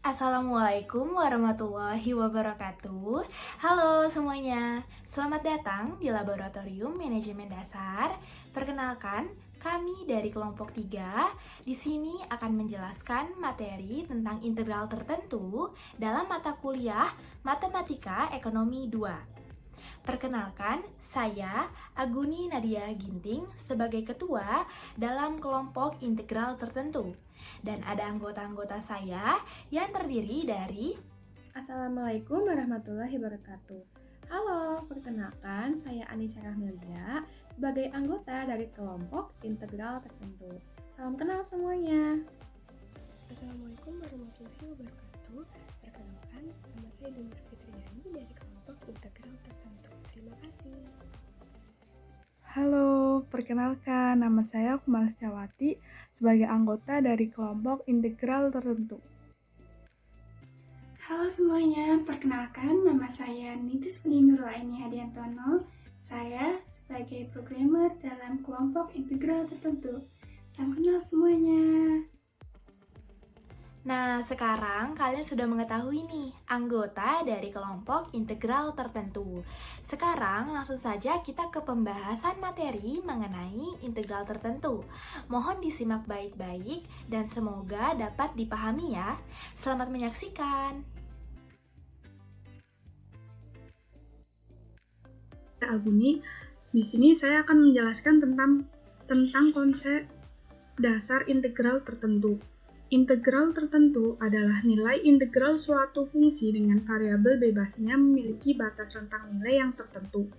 Assalamualaikum warahmatullahi wabarakatuh. Halo semuanya, selamat datang di Laboratorium Manajemen Dasar. Perkenalkan, kami dari kelompok 3 di sini akan menjelaskan materi tentang integral tertentu dalam mata kuliah Matematika Ekonomi 2. Perkenalkan, saya Aguni Nadia Ginting sebagai ketua dalam kelompok integral tertentu. Dan ada anggota-anggota saya yang terdiri dari Assalamualaikum warahmatullahi wabarakatuh. Halo, perkenalkan saya Anisha Rahmelia sebagai anggota dari kelompok integral tertentu. Salam kenal semuanya. Assalamualaikum warahmatullahi wabarakatuh. Perkenalkan, nama saya Dinur Fitriani dari kelompok integral tertentu. Terima kasih. Halo, perkenalkan nama saya Kumalas Cawati sebagai anggota dari kelompok integral tertentu. Halo semuanya, perkenalkan nama saya Nitis Puni Nurulaini Hadiantono. Saya sebagai programmer dalam kelompok integral tertentu. Salam kenal semuanya. Nah, sekarang kalian sudah mengetahui nih, anggota dari kelompok integral tertentu. Sekarang langsung saja kita ke pembahasan materi mengenai integral tertentu. Mohon disimak baik-baik dan semoga dapat dipahami ya. Selamat menyaksikan. Aguni, di sini saya akan menjelaskan tentang konsep dasar integral tertentu. Integral tertentu adalah nilai integral suatu fungsi dengan variabel bebasnya memiliki batas rentang nilai yang tertentu.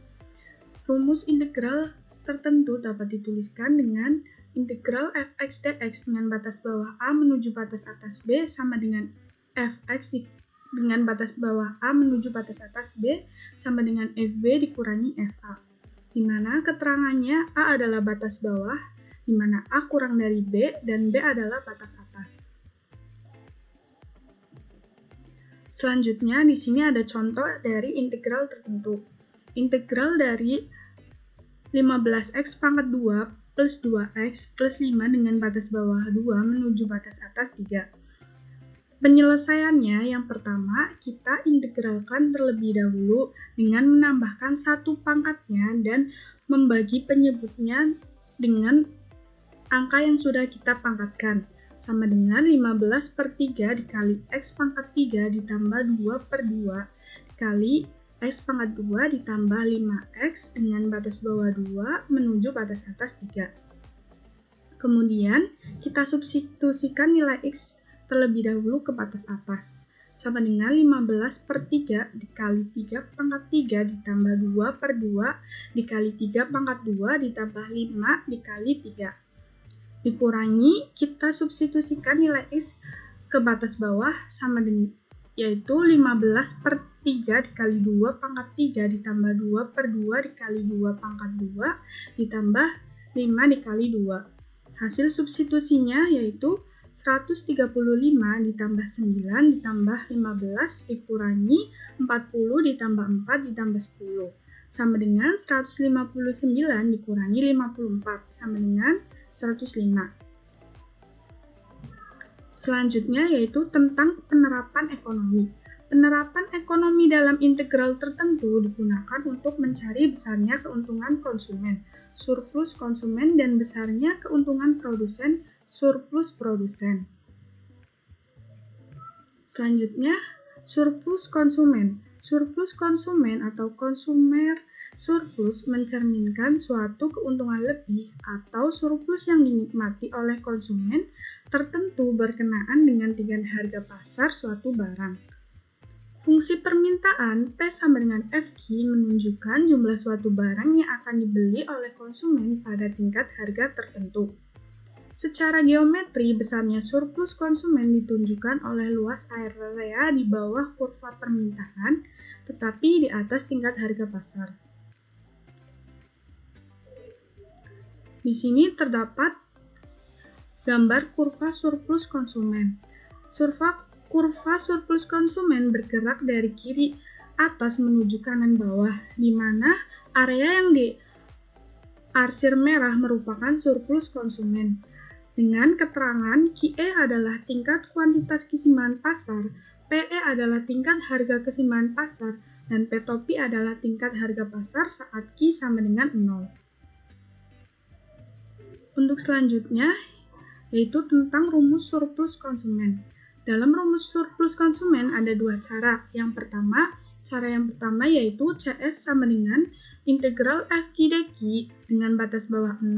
Rumus integral tertentu dapat dituliskan dengan integral fx dx dengan batas bawah a menuju batas atas b sama dengan fx dengan batas bawah a menuju batas atas b sama dengan fb dikurangi fa, di mana keterangannya a adalah batas bawah, di mana A kurang dari B dan B adalah batas atas. Selanjutnya, di sini ada contoh dari integral tertentu. Integral dari 15x pangkat 2 plus 2x plus 5 dengan batas bawah 2 menuju batas atas 3. Penyelesaiannya yang pertama, kita integralkan terlebih dahulu dengan menambahkan satu pangkatnya dan membagi penyebutnya dengan angka yang sudah kita pangkatkan, sama dengan 15 per 3 dikali x pangkat 3 ditambah 2 per 2 dikali x pangkat 2 ditambah 5x dengan batas bawah 2 menuju batas atas 3. Kemudian, kita substitusikan nilai x terlebih dahulu ke batas atas, sama dengan 15 per 3 dikali 3 pangkat 3 ditambah 2 per 2 dikali 3 pangkat 2 ditambah 5 dikali 3. Dikurangi, kita substitusikan nilai x ke batas bawah sama dengan yaitu 15 per 3 dikali 2 pangkat 3 ditambah 2 per 2 dikali 2 pangkat 2 ditambah 5 dikali 2. Hasil substitusinya yaitu 135 ditambah 9 ditambah 15 dikurangi 40 ditambah 4 ditambah 10 sama dengan 159 dikurangi 54 sama dengan 105. Selanjutnya yaitu tentang penerapan ekonomi. Penerapan ekonomi dalam integral tertentu digunakan untuk mencari besarnya keuntungan konsumen, surplus konsumen, dan besarnya keuntungan produsen, surplus produsen. Selanjutnya, surplus konsumen. Surplus konsumen atau consumer surplus mencerminkan suatu keuntungan lebih atau surplus yang dinikmati oleh konsumen tertentu berkenaan dengan tingkat harga pasar suatu barang. Fungsi permintaan P sama dengan FQ menunjukkan jumlah suatu barang yang akan dibeli oleh konsumen pada tingkat harga tertentu. Secara geometri, besarnya surplus konsumen ditunjukkan oleh luas area di bawah kurva permintaan, tetapi di atas tingkat harga pasar. Di sini terdapat gambar kurva surplus konsumen. Kurva surplus konsumen bergerak dari kiri atas menuju kanan bawah, di mana area yang diarsir merah merupakan surplus konsumen. dengan keterangan QE adalah tingkat kuantitas keseimbangan pasar, PE adalah tingkat harga keseimbangan pasar, dan P topi adalah tingkat harga pasar saat Q sama dengan 0. Untuk selanjutnya, yaitu tentang rumus surplus konsumen. Dalam rumus surplus konsumen ada dua cara. Cara yang pertama yaitu CS sama dengan integral FQ dQ dengan batas bawah 0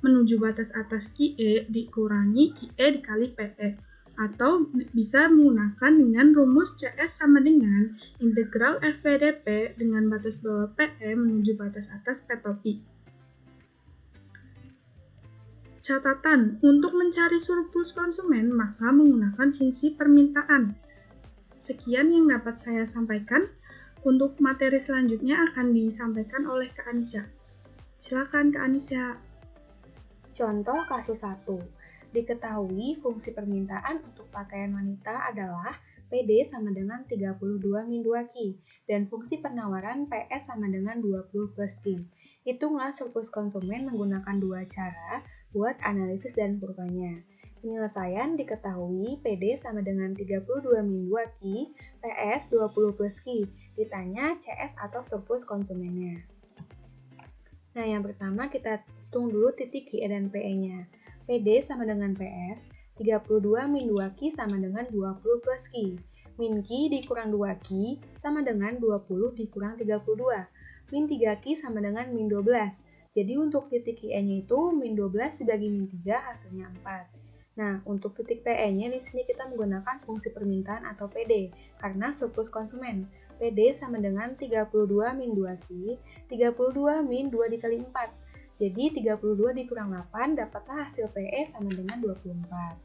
menuju batas atas QE dikurangi QE dikali PE. Atau bisa menggunakan dengan rumus CS sama dengan integral FPDP dengan batas bawah PE menuju batas atas P topi. Catatan, untuk mencari surplus konsumen, maka menggunakan fungsi permintaan. Sekian yang dapat saya sampaikan. Untuk materi selanjutnya akan disampaikan oleh Kak Anisha. Silakan Kak Anisha. Contoh kasus 1. Diketahui fungsi permintaan untuk pakaian wanita adalah PD sama dengan 32 min 2Q dan fungsi penawaran PS sama dengan 20 plus Q. Hitunglah surplus konsumen menggunakan dua cara buat analisis dan kurvanya. Penyelesaian diketahui PD sama dengan 32 min 2Q, PS 20 plus Q. Ditanya CS atau surplus konsumennya. Nah, yang pertama kita hitung dulu titik QE dan PE-nya. PD sama dengan PS, 32 min 2Q sama dengan 20 plus Q. Min Q dikurang 2Q sama dengan 20 dikurang 32. Min 3Q sama dengan min 12. Jadi untuk titik QE-nya itu min 12 dibagi min 3 hasilnya 4. Nah, untuk titik PE-nya di sini kita menggunakan fungsi permintaan atau PD karena surplus konsumen. PD sama dengan 32 min 2Q, 32 min 2 dikali 4. Jadi 32 dikurang 8 dapatlah hasil PE sama dengan 24.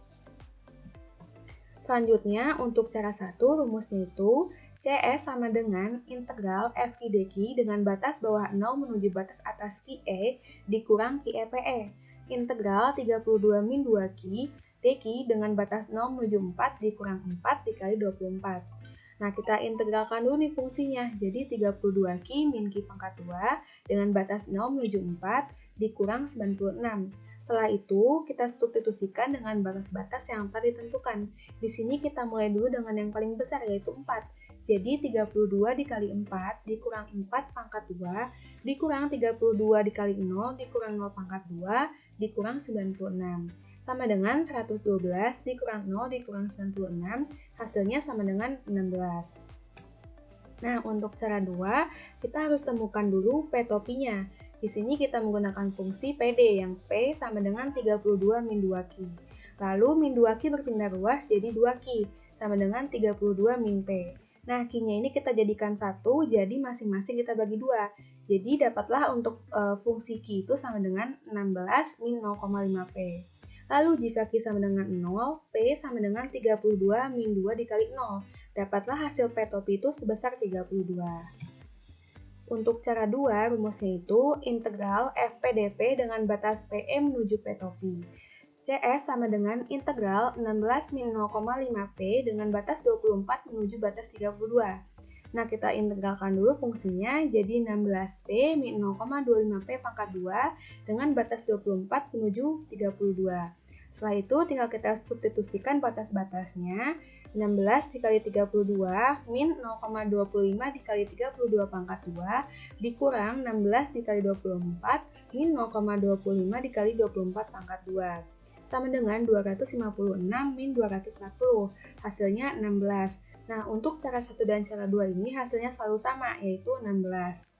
Selanjutnya untuk cara 1 rumusnya itu CS sama dengan integral FQ dQ dengan batas bawah 0 menuju batas atas QE dikurang QE PE. Integral 32 min 2Q dQ dengan batas 0 menuju 4 dikurang 4 dikali 24. Nah, kita integralkan dulu nih fungsinya. Jadi 32Q min Q pangkat 2 dengan batas 0 menuju 4 dikurang 96. Setelah itu, kita substitusikan dengan batas-batas yang telah ditentukan. Di sini kita mulai dulu dengan yang paling besar yaitu 4. Jadi 32 dikali 4 dikurang 4 pangkat 2 dikurang 32 dikali 0 dikurang 0 pangkat 2 dikurang 96. Sama dengan 112 dikurang 0 dikurang 96, hasilnya sama dengan 16. Nah, untuk cara 2, kita harus temukan dulu P topinya. Di sini kita menggunakan fungsi PD yang P sama dengan 32 min 2Q. Lalu min 2Q berpindah ruas jadi 2Q, sama dengan 32 min P. Nah, Q-nya ini kita jadikan 1, jadi masing-masing kita bagi 2. Jadi dapatlah untuk fungsi Q itu sama dengan 16 min 0,5 P. Lalu jika Q sama dengan 0, P sama dengan 32 min 2 dikali 0. Dapatlah hasil P topi itu sebesar 32. Untuk cara 2, rumusnya itu integral FPDP dengan batas PE menuju P topi. CS sama dengan integral 16 min 0,5 P dengan batas 24 menuju batas 32. Nah, kita integralkan dulu fungsinya, jadi 16P min 0,25P pangkat 2 dengan batas 24 menuju 32. Setelah itu, tinggal kita substitusikan batas-batasnya. 16 dikali 32 min 0,25 dikali 32 pangkat 2 dikurang 16 dikali 24 min 0,25 dikali 24 pangkat 2 sama dengan 256 min 240, hasilnya 16. Nah, untuk cara 1 dan cara 2 ini hasilnya selalu sama, yaitu 16.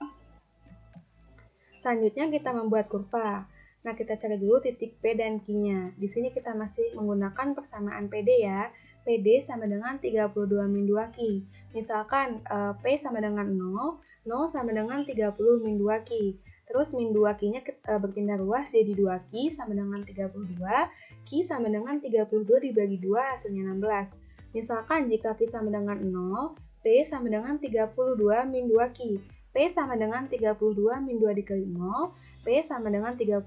Selanjutnya kita membuat kurva. Nah, kita cari dulu titik P dan Q-nya. Di sini kita masih menggunakan persamaan PD ya. PD sama dengan 32 min 2Q. Misalkan P sama dengan 0, 0 sama dengan 30 min 2Q. Terus min 2Q-nya berpindah ruas jadi 2Q sama dengan 32. Q sama dengan 32 dibagi 2 hasilnya 16. Misalkan jika Q sama dengan 0, P sama dengan 32 min 2Q. P sama dengan 32 min 2 dikali 0, P sama dengan 32.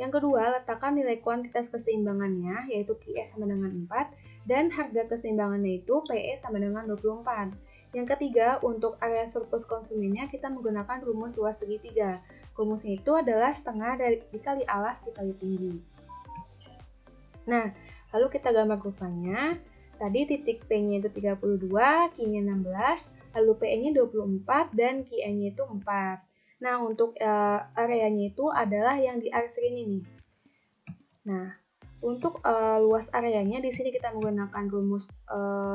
Yang kedua, letakkan nilai kuantitas keseimbangannya, yaitu QE sama dengan 4, dan harga keseimbangannya itu PE sama dengan 24. Yang ketiga, untuk area surplus konsumennya kita menggunakan rumus luas segitiga. Rumusnya itu adalah setengah dikali alas dikali tinggi. Nah, lalu kita gambar kurvanya. Tadi titik P-nya itu 32, Q-nya 16, lalu P-nya 24, dan Q-nya itu 4. Nah, untuk areanya itu adalah yang di arsir ini nih. Nah, untuk luas areanya di sini kita menggunakan rumus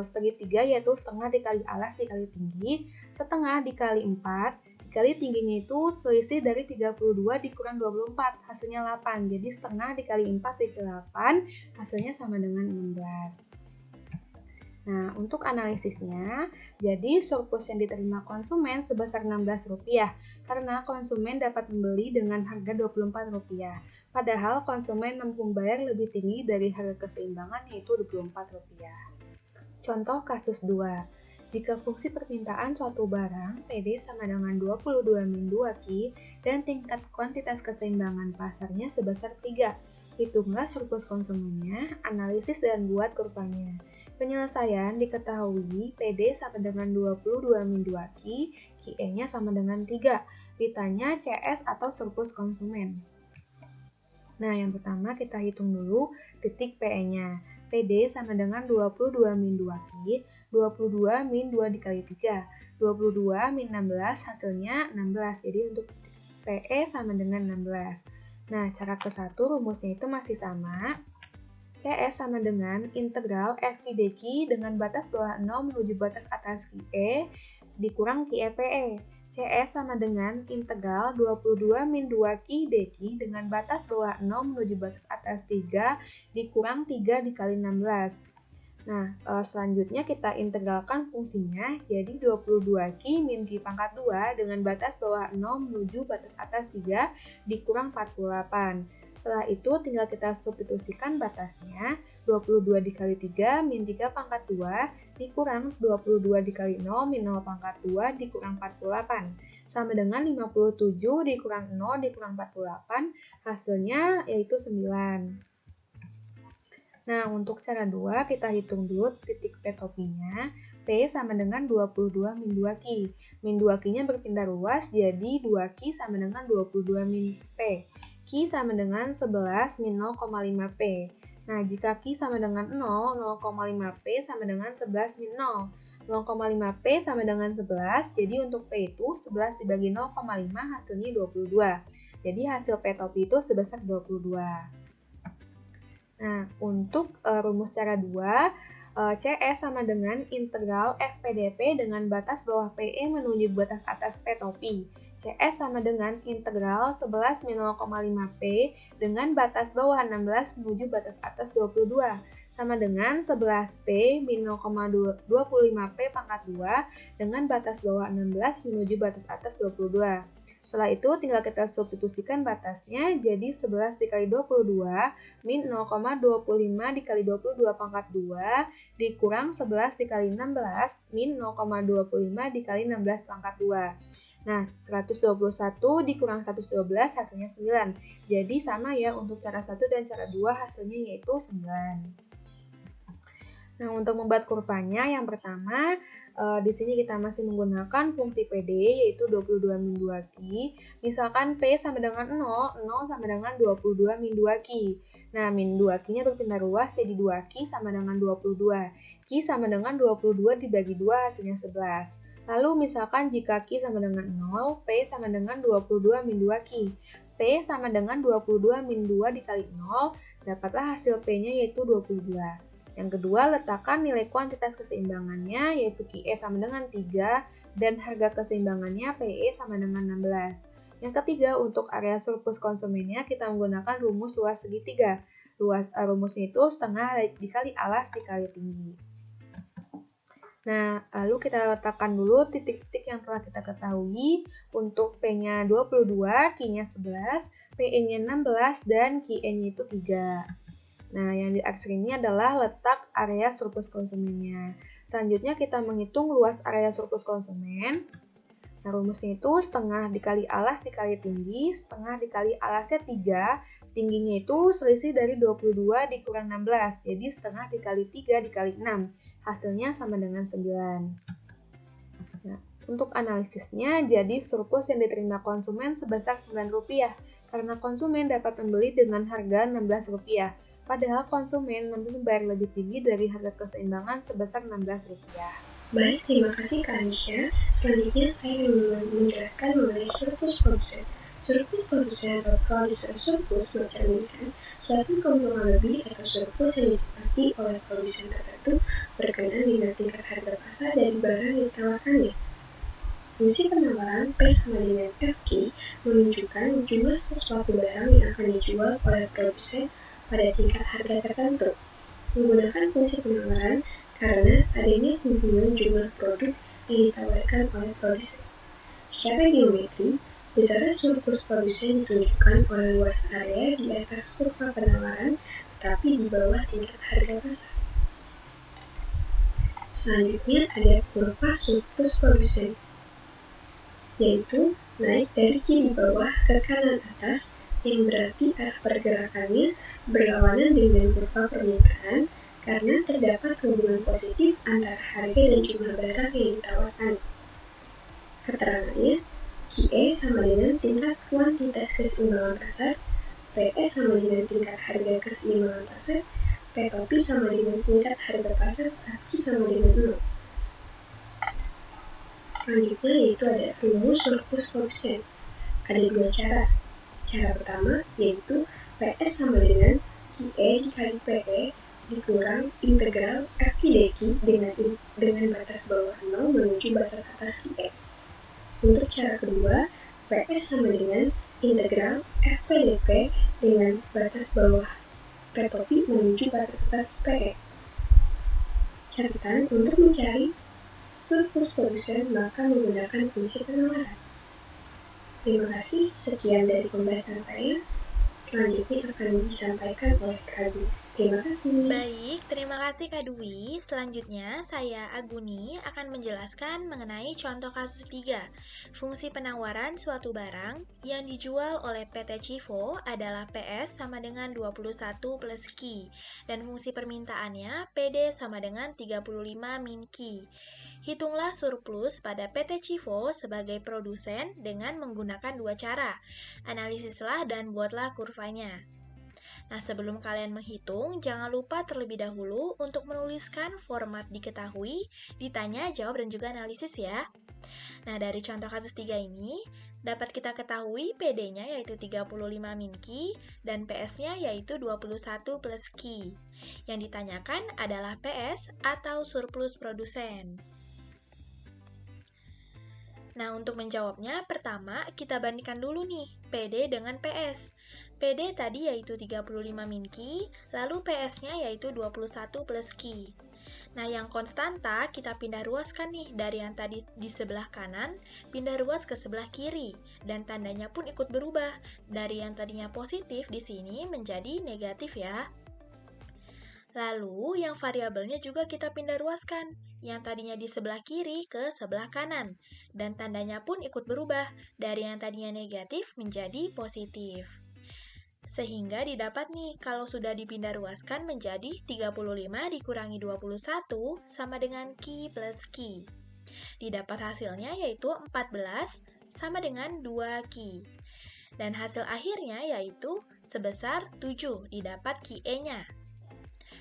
segitiga, yaitu setengah dikali alas dikali tinggi, setengah dikali 4, dikali tingginya itu selisih dari 32 dikurang 24, hasilnya 8. Jadi setengah dikali 4 dikali 8, hasilnya sama dengan 16. Nah, untuk analisisnya, jadi surplus yang diterima konsumen sebesar Rp16, karena konsumen dapat membeli dengan harga Rp24, padahal konsumen mampu membayar lebih tinggi dari harga keseimbangan yaitu Rp24. Contoh kasus 2. Jika fungsi permintaan suatu barang PD sama dengan 22 min 2Q dan tingkat kuantitas keseimbangan pasarnya sebesar 3, hitunglah surplus konsumennya, analisis dan buat kurvanya. Penyelesaian diketahui PD sama dengan 22 min 2Q, QE-nya sama dengan 3. Ditanya CS atau surplus konsumen. Nah, yang pertama kita hitung dulu titik PE-nya. PD sama dengan 22 min 2Q, 22 min 2 dikali 3. 22 min 16 hasilnya 16, jadi untuk PE sama dengan 16. Nah, cara ke-1 rumusnya itu masih sama. CS sama dengan integral F dq dengan batas bawah 0 menuju batas atas QE dikurang QE PE. CS sama dengan integral 22 min 2Q dq dengan batas bawah 0 menuju batas atas 3 dikurang 3 dikali 16. Nah, selanjutnya kita integralkan fungsinya, jadi 22Q min Q pangkat 2 dengan batas bawah 0 menuju batas atas 3 dikurang 48. Setelah itu tinggal kita substitusikan batasnya, 22 dikali 3 min 3 pangkat 2 dikurang 22 dikali 0 min 0 pangkat 2 dikurang 48. Sama dengan 57 dikurang 0 dikurang 48, hasilnya yaitu 9. Nah, untuk cara 2 kita hitung dulu titik P topinya. P sama dengan 22 min 2Q. Min 2Q-nya berpindah ruas, jadi 2Q sama dengan 22 min P. Q sama dengan 11 min 0,5P. Nah, jika Q sama dengan 0, 0,5P sama dengan 11 min 0. 0,5P sama dengan 11, jadi untuk P itu 11 dibagi 0,5 hasilnya 22. Jadi hasil P topi itu sebesar 22. Nah, untuk rumus cara 2, CS sama dengan integral FPDP dengan batas bawah PE menuju batas atas P topi. CS sama dengan integral 11 min 0,5P dengan batas bawah 16 menuju batas atas 22. Sama dengan 11P min 0,25P pangkat 2 dengan batas bawah 16 menuju batas atas 22. Setelah itu tinggal kita substitusikan batasnya, jadi 11 dikali 22 min 0,25 dikali 22 pangkat 2 dikurang 11 dikali 16 min 0,25 dikali 16 pangkat 2. Nah, 121 dikurang 112 hasilnya 9. Jadi sama ya untuk cara 1 dan cara 2 hasilnya yaitu 9. Nah, untuk membuat kurvanya yang pertama, di sini kita masih menggunakan fungsi PD yaitu 22 min 2Q. Misalkan P sama dengan 0, 0 sama dengan 22 min 2Q. Nah, min 2Q-nya berpindah ruas jadi 2Q sama dengan 22. Q sama dengan 22 dibagi 2 hasilnya 11. Lalu misalkan jika Q sama dengan 0, P sama dengan 22 min 2Q. P sama dengan 22 min 2 dikali 0, dapatlah hasil P-nya yaitu 22. Yang kedua, letakkan nilai kuantitas keseimbangannya yaitu QE sama dengan 3 dan harga keseimbangannya PE sama dengan 16. Yang ketiga, untuk area surplus konsumennya kita menggunakan rumus luas segitiga. Rumusnya itu setengah dikali alas dikali tinggi. Nah, lalu kita letakkan dulu titik-titik yang telah kita ketahui. Untuk P-nya 22, Q-nya 11, PE-nya 16, dan QE-nya itu 3. Nah, yang diarsir ini adalah letak area surplus konsumennya. Selanjutnya kita menghitung luas area surplus konsumen. Nah, rumusnya itu setengah dikali alas dikali tinggi, setengah dikali alasnya 3, tingginya itu selisih dari 22 dikurang 16, jadi setengah dikali 3 dikali 6. Hasilnya sama dengan 9. Nah, untuk analisisnya, jadi surplus yang diterima konsumen sebesar Rp9, karena konsumen dapat membeli dengan harga Rp16. padahal konsumen membayar lebih tinggi dari harga keseimbangan sebesar Rp16. Baik, terima kasih Kak Anisha. Selanjutnya saya ingin menjelaskan mengenai surplus produsen. Surplus produsen atau producer surplus mencerminkan suatu keuntungan lebih atau surplus yang ditempati oleh produsen tertentu berkenaan dengan tingkat harga pasar dari barang yang ditawarkannya. Fungsi penawaran P sama dengan FQ menunjukkan jumlah sesuatu barang yang akan dijual oleh produsen pada tingkat harga tertentu. Menggunakan fungsi penawaran karena adanya hubungan jumlah produk yang ditawarkan oleh produsen. Secara geometri, besaran surplus produsen ditunjukkan oleh luas area di atas kurva penawaran, tetapi di bawah tingkat harga pasar. Selanjutnya ada kurva surplus produsen, yaitu naik dari kiri bawah ke kanan atas, yang berarti arah pergerakannya berlawanan dengan kurva permintaan karena terdapat hubungan positif antara harga dan jumlah barang yang ditawarkan. Keterangannya, QE sama dengan tingkat kuantitas keseimbangan pasar, PS sama dengan tingkat harga keseimbangan pasar, P topi sama dengan tingkat harga pasar, Q sama dengan 0. Selanjutnya yaitu ada rumus surplus produsen. Ada dua cara. Cara pertama yaitu PS sama dengan QE dikali PE dikurang integral FQ dq dengan batas bawah 0 menuju batas atas QE. Untuk cara kedua, PS sama dengan integral FPdP dengan batas bawah P topi menuju batas atas PE. Catatan untuk mencari surplus produsen maka menggunakan fungsi penawaran. Terima kasih, sekian dari pembahasan saya. Selanjutnya akan disampaikan oleh Kak Dwi. Terima kasih. Baik, terima kasih Kak Dwi. Selanjutnya, saya Aguni akan menjelaskan mengenai contoh kasus 3. Fungsi penawaran suatu barang yang dijual oleh PT Civo adalah PS sama dengan 21 plus Q, dan fungsi permintaannya PD sama dengan 35 min Q. Hitunglah surplus pada PT Civo sebagai produsen dengan menggunakan dua cara. Analisislah dan buatlah kurvanya. Nah, sebelum kalian menghitung, jangan lupa terlebih dahulu untuk menuliskan format diketahui, ditanya, jawab, dan juga analisis ya. Nah, dari contoh kasus 3 ini, dapat kita ketahui PD-nya yaitu 35 min Q dan PS-nya yaitu 21 plus Q. Yang ditanyakan adalah PS atau surplus produsen. Nah, untuk menjawabnya, pertama kita bandingkan dulu nih PD dengan PS. PD tadi yaitu 35 min Q, lalu PS-nya yaitu 21 plus Q. Nah, yang konstanta kita pindah ruaskan nih dari yang tadi di sebelah kanan, pindah ruas ke sebelah kiri, dan tandanya pun ikut berubah. Dari yang tadinya positif di sini menjadi negatif ya. Lalu, yang variabelnya juga kita pindah ruaskan, yang tadinya di sebelah kiri ke sebelah kanan, dan tandanya pun ikut berubah, dari yang tadinya negatif menjadi positif. Sehingga didapat nih, kalau sudah dipindah ruaskan menjadi 35 dikurangi 21 sama dengan Q plus Q. Didapat hasilnya yaitu 14 sama dengan 2Q. Dan hasil akhirnya yaitu sebesar 7, didapat QE-nya.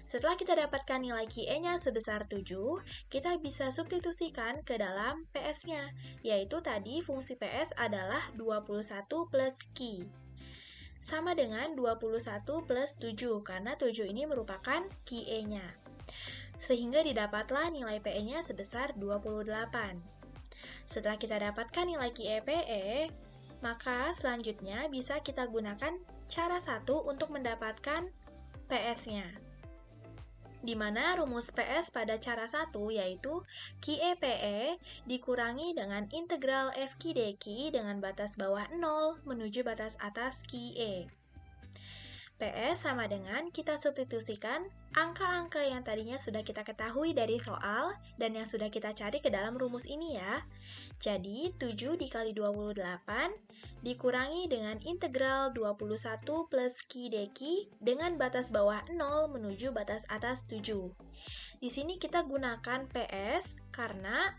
Setelah kita dapatkan nilai QE-nya sebesar 7, kita bisa substitusikan ke dalam PS-nya, yaitu tadi fungsi PS adalah 21 plus Q. Sama dengan 21 plus 7, karena 7 ini merupakan QE-nya. Sehingga didapatlah nilai PE-nya sebesar 28. Setelah kita dapatkan nilai QE-PE, maka selanjutnya bisa kita gunakan cara 1 untuk mendapatkan PS-nya. Di mana rumus PS pada cara 1 yaitu QE-PE dikurangi dengan integral FQ dQ dengan batas bawah 0 menuju batas atas QE. PS sama dengan kita substitusikan angka-angka yang tadinya sudah kita ketahui dari soal dan yang sudah kita cari ke dalam rumus ini ya. Jadi 7 dikali 28 dikurangi dengan integral 21 plus Q dQ dengan batas bawah 0 menuju batas atas 7. Di sini kita gunakan PS karena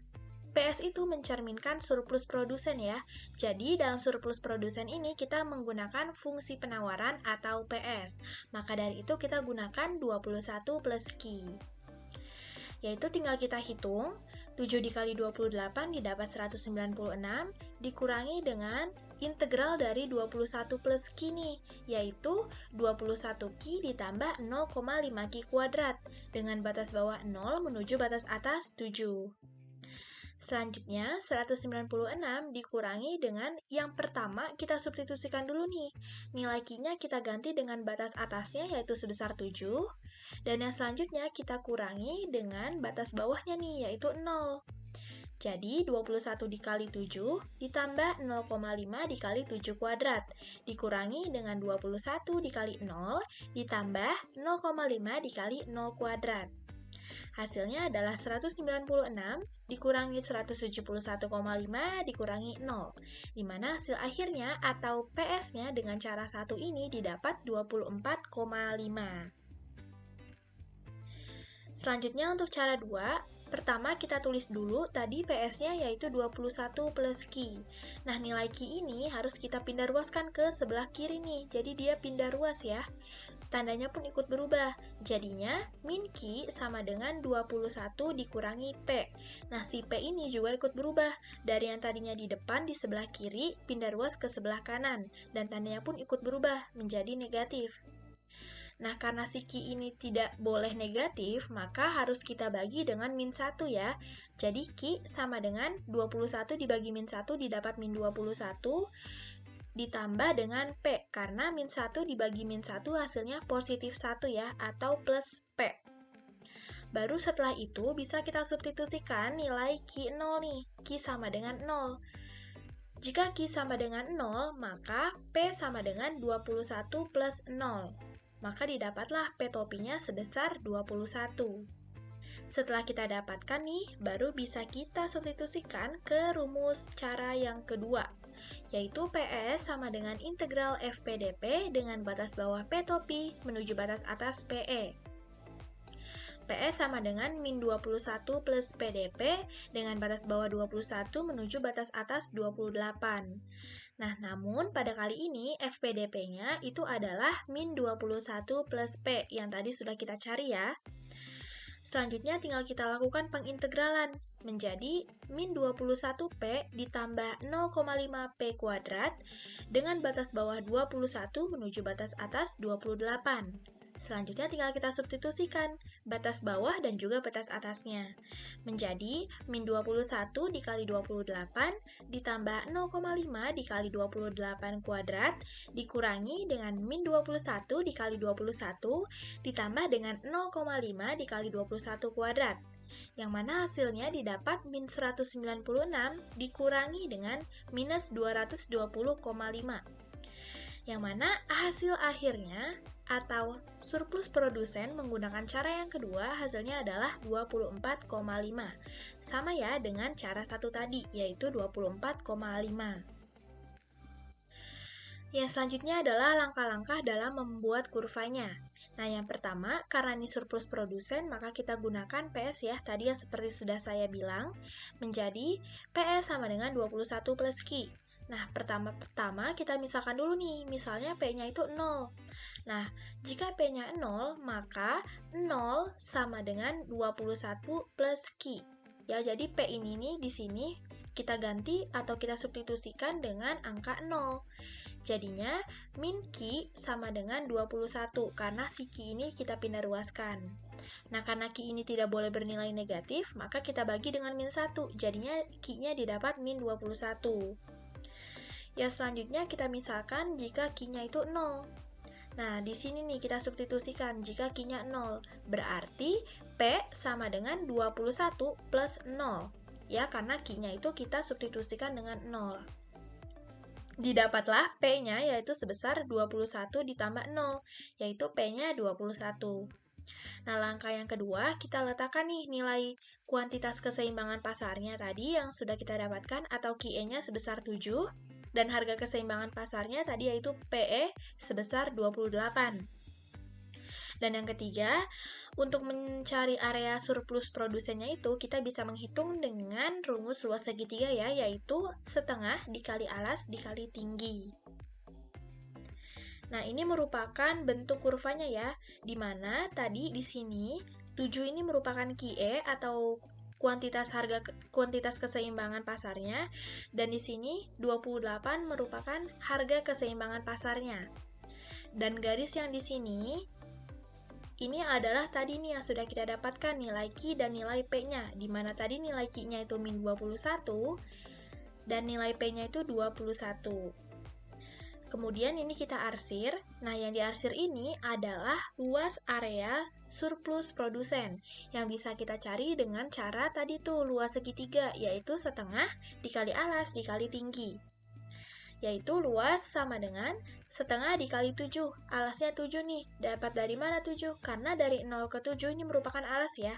PS itu mencerminkan surplus produsen ya. Jadi dalam surplus produsen ini kita menggunakan fungsi penawaran atau PS. Maka dari itu kita gunakan 21 plus Q. Yaitu tinggal kita hitung, 7 dikali 28 didapat 196, dikurangi dengan integral dari 21 plus Q nih, yaitu 21 Q ditambah 0,5 Q kuadrat, dengan batas bawah 0 menuju batas atas 7. Selanjutnya, 196 dikurangi dengan yang pertama kita substitusikan dulu nih. Nilai Q-nya kita ganti dengan batas atasnya yaitu sebesar 7. Dan yang selanjutnya kita kurangi dengan batas bawahnya nih yaitu 0. Jadi 21 dikali 7 ditambah 0,5 dikali 7 kuadrat. Dikurangi dengan 21 dikali 0 ditambah 0,5 dikali 0 kuadrat. Hasilnya adalah 196 dikurangi 171,5 dikurangi 0, di mana hasil akhirnya atau PS-nya dengan cara satu ini didapat 24,5. Selanjutnya untuk cara 2, pertama kita tulis dulu tadi PS-nya yaitu 21 plus Q. Nah nilai Q ini harus kita pindah ruaskan ke sebelah kiri nih, jadi dia pindah ruas ya. Tandanya pun ikut berubah, jadinya min Q sama dengan 21 dikurangi P. Nah si P ini juga ikut berubah, dari yang tadinya di depan di sebelah kiri pindah ruas ke sebelah kanan, dan tandanya pun ikut berubah menjadi negatif. Nah, karena si Q ini tidak boleh negatif, maka harus kita bagi dengan min 1 ya. Jadi Q sama dengan 21 dibagi min 1 didapat min 21 ditambah dengan P, karena min 1 dibagi min 1 hasilnya positif 1 ya, atau plus P. Baru setelah itu bisa kita substitusikan nilai Q0 nih, Q sama dengan 0. Jika Q sama dengan 0, maka P sama dengan 21 plus 0. Maka didapatlah P topinya sebesar 21. Setelah kita dapatkan nih, baru bisa kita substitusikan ke rumus cara yang kedua, yaitu PS sama dengan integral FPdP dengan batas bawah P topi menuju batas atas PE. PS sama dengan min 21 plus PdP dengan batas bawah 21 menuju batas atas 28. Nah, namun pada kali ini FPdP-nya itu adalah min 21 plus P yang tadi sudah kita cari ya. Selanjutnya tinggal kita lakukan pengintegralan menjadi min 21P ditambah 0,5P kuadrat dengan batas bawah 21 menuju batas atas 28. Selanjutnya tinggal kita substitusikan batas bawah dan juga batas atasnya. Menjadi min 21 dikali 28 ditambah 0,5 dikali 28 kuadrat dikurangi dengan min 21 dikali 21 ditambah dengan 0,5 dikali 21 kuadrat. Yang mana hasilnya didapat min 196 dikurangi dengan minus 220,5. Yang mana hasil akhirnya atau surplus produsen menggunakan cara yang kedua hasilnya adalah 24,5. Sama ya dengan cara satu tadi, yaitu 24,5. Yang selanjutnya adalah langkah-langkah dalam membuat kurvanya. Nah, yang pertama, karena ini surplus produsen, maka kita gunakan PS ya, tadi yang seperti sudah saya bilang, menjadi PS sama dengan 21 plus Q. Nah, pertama kita misalkan dulu nih, misalnya P-nya itu 0. Nah, jika P-nya 0, maka 0 sama dengan 21 plus Q. Ya, jadi P ini nih di sini kita ganti atau kita substitusikan dengan angka 0. Jadinya min Q sama dengan 21 karena si Q ini kita pindah ruaskan. Nah, karena Q ini tidak boleh bernilai negatif, maka kita bagi dengan min 1. Jadinya Q-nya didapat min 21. Yang selanjutnya kita misalkan jika Q-nya itu 0. Nah, di sini nih kita substitusikan jika Q-nya 0. Berarti P sama dengan 21 plus 0. Ya, karena Q-nya itu kita substitusikan dengan 0. Didapatlah P-nya yaitu sebesar 21 ditambah 0, yaitu P-nya 21. Nah, langkah yang kedua, kita letakkan nih nilai kuantitas keseimbangan pasarnya tadi yang sudah kita dapatkan atau QE-nya sebesar 7, dan harga keseimbangan pasarnya tadi yaitu PE sebesar 28. Dan yang ketiga, untuk mencari area surplus produsennya itu kita bisa menghitung dengan rumus luas segitiga ya, yaitu setengah dikali alas dikali tinggi. Nah, ini merupakan bentuk kurvanya ya, di mana tadi di sini 7 ini merupakan QE atau kuantitas keseimbangan pasarnya, dan di sini 28 merupakan harga keseimbangan pasarnya. Dan garis yang di sini ini adalah tadi nih yang sudah kita dapatkan nilai Q dan nilai P-nya, di mana tadi nilai Q-nya itu min 21 dan nilai P-nya itu 21. Kemudian ini kita arsir. Nah, yang diarsir ini adalah luas area surplus produsen yang bisa kita cari dengan cara tadi tuh luas segitiga, yaitu setengah dikali alas dikali tinggi. Yaitu luas sama dengan setengah dikali 7. Alasnya 7 nih. Dapat dari mana 7? Karena dari 0 ke 7 ini merupakan alas ya.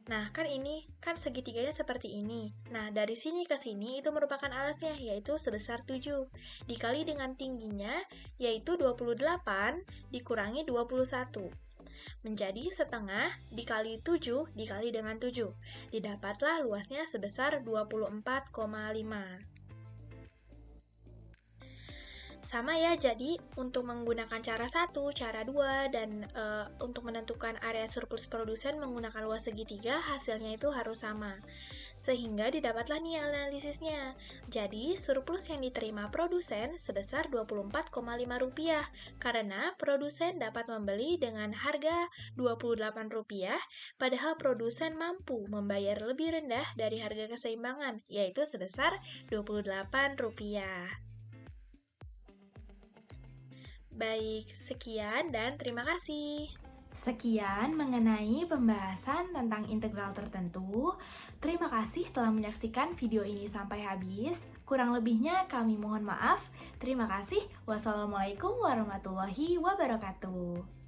Nah, kan ini, kan segitiganya seperti ini. Nah, dari sini ke sini itu merupakan alasnya, yaitu sebesar 7. Dikali dengan tingginya, yaitu 28 dikurangi 21. Menjadi setengah dikali 7 dikali dengan 7. Didapatlah luasnya sebesar 24,5. Sama ya, jadi untuk menggunakan cara 1, cara 2, dan untuk menentukan area surplus produsen menggunakan luas segitiga, hasilnya itu harus sama. Sehingga didapatlah nih analisisnya. Jadi, surplus yang diterima produsen sebesar Rp24,5 karena produsen dapat membeli dengan harga Rp28, padahal produsen mampu membayar lebih rendah dari harga keseimbangan, yaitu sebesar Rp28. Baik, sekian dan terima kasih. Sekian mengenai pembahasan tentang integral tertentu. Terima kasih telah menyaksikan video ini sampai habis. Kurang lebihnya kami mohon maaf. Terima kasih. Wassalamualaikum warahmatullahi wabarakatuh.